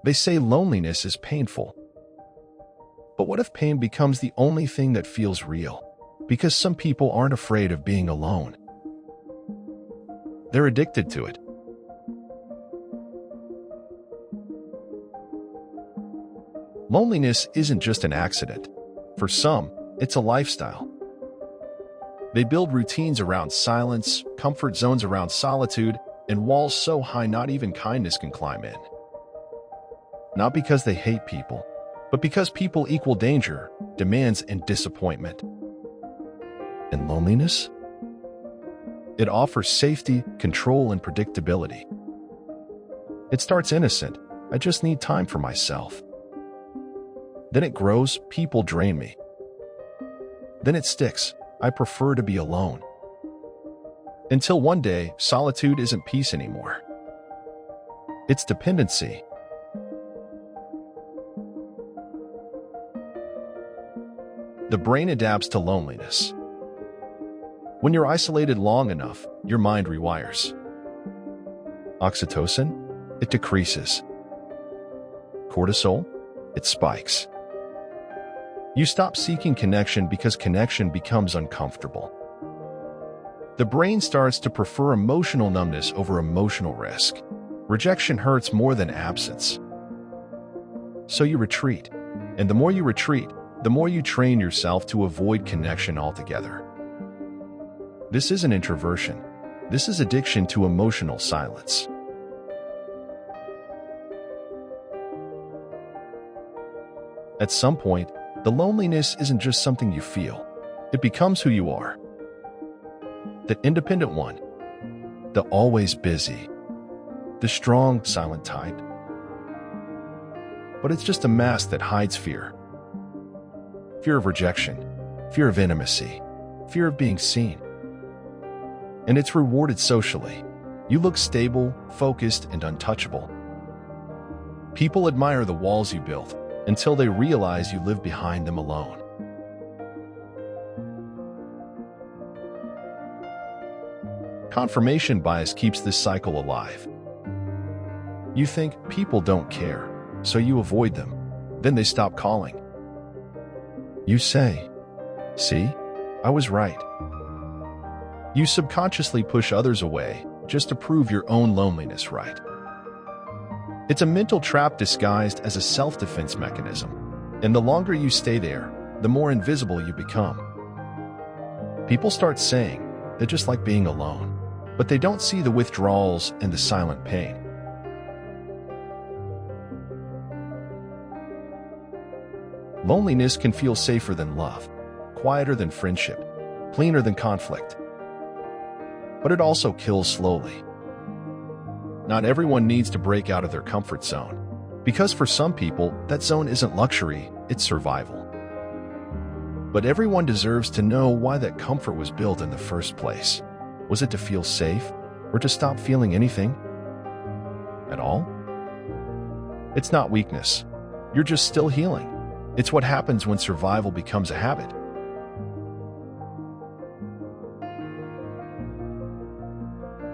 They say loneliness is painful. But what if pain becomes the only thing that feels real? Because some people aren't afraid of being alone. They're addicted to it. Loneliness isn't just an accident. For some, it's a lifestyle. They build routines around silence, comfort zones around solitude, and walls so high not even kindness can climb in. Not because they hate people, but because people equal danger, demands, and disappointment. And loneliness? It offers safety, control, and predictability. It starts innocent. I just need time for myself. Then it grows. People drain me. Then it sticks. I prefer to be alone. Until one day, solitude isn't peace anymore. It's dependency. The brain adapts to loneliness. When you're isolated long enough, your mind rewires. Oxytocin? It decreases. Cortisol? It spikes. You stop seeking connection because connection becomes uncomfortable. The brain starts to prefer emotional numbness over emotional risk. Rejection hurts more than absence. So you retreat. And the more you retreat, the more you train yourself to avoid connection altogether. This isn't introversion. This is addiction to emotional silence. At some point, the loneliness isn't just something you feel. It becomes who you are. The independent one. The always busy. The strong, silent type. But it's just a mask that hides fear. Fear of rejection. Fear of intimacy. Fear of being seen. And it's rewarded socially. You look stable, focused, and untouchable. People admire the walls you built until they realize you live behind them alone. Confirmation bias keeps this cycle alive. You think people don't care, so you avoid them. Then they stop calling. You say, "See, I was right." You subconsciously push others away just to prove your own loneliness right. It's a mental trap disguised as a self-defense mechanism, and the longer you stay there, the more invisible you become. People start saying they just like being alone, but they don't see the withdrawals and the silent pain. Loneliness can feel safer than love, quieter than friendship, cleaner than conflict. But it also kills slowly. Not everyone needs to break out of their comfort zone, because for some people, that zone isn't luxury, it's survival. But everyone deserves to know why that comfort was built in the first place. Was it to feel safe, or to stop feeling anything at all? It's not weakness. You're just still healing. It's what happens when survival becomes a habit.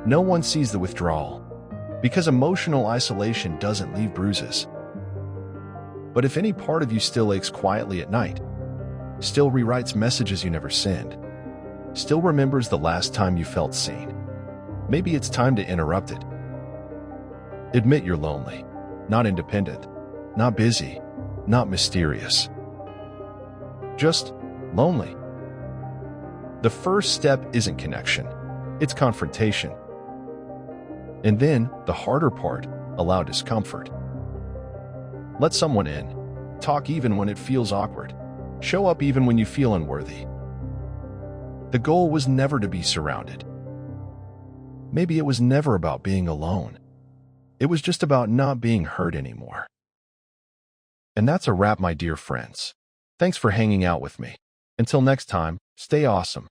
No one sees the withdrawal, because emotional isolation doesn't leave bruises. But if any part of you still aches quietly at night, still rewrites messages you never send, still remembers the last time you felt seen, maybe it's time to interrupt it. Admit you're lonely, not independent, not busy, not mysterious. Just lonely. The first step isn't connection, it's confrontation. And then, the harder part, allow discomfort. Let someone in. Talk even when it feels awkward. Show up even when you feel unworthy. The goal was never to be surrounded. Maybe it was never about being alone. It was just about not being heard anymore. And that's a wrap, my dear friends. Thanks for hanging out with me. Until next time, stay awesome.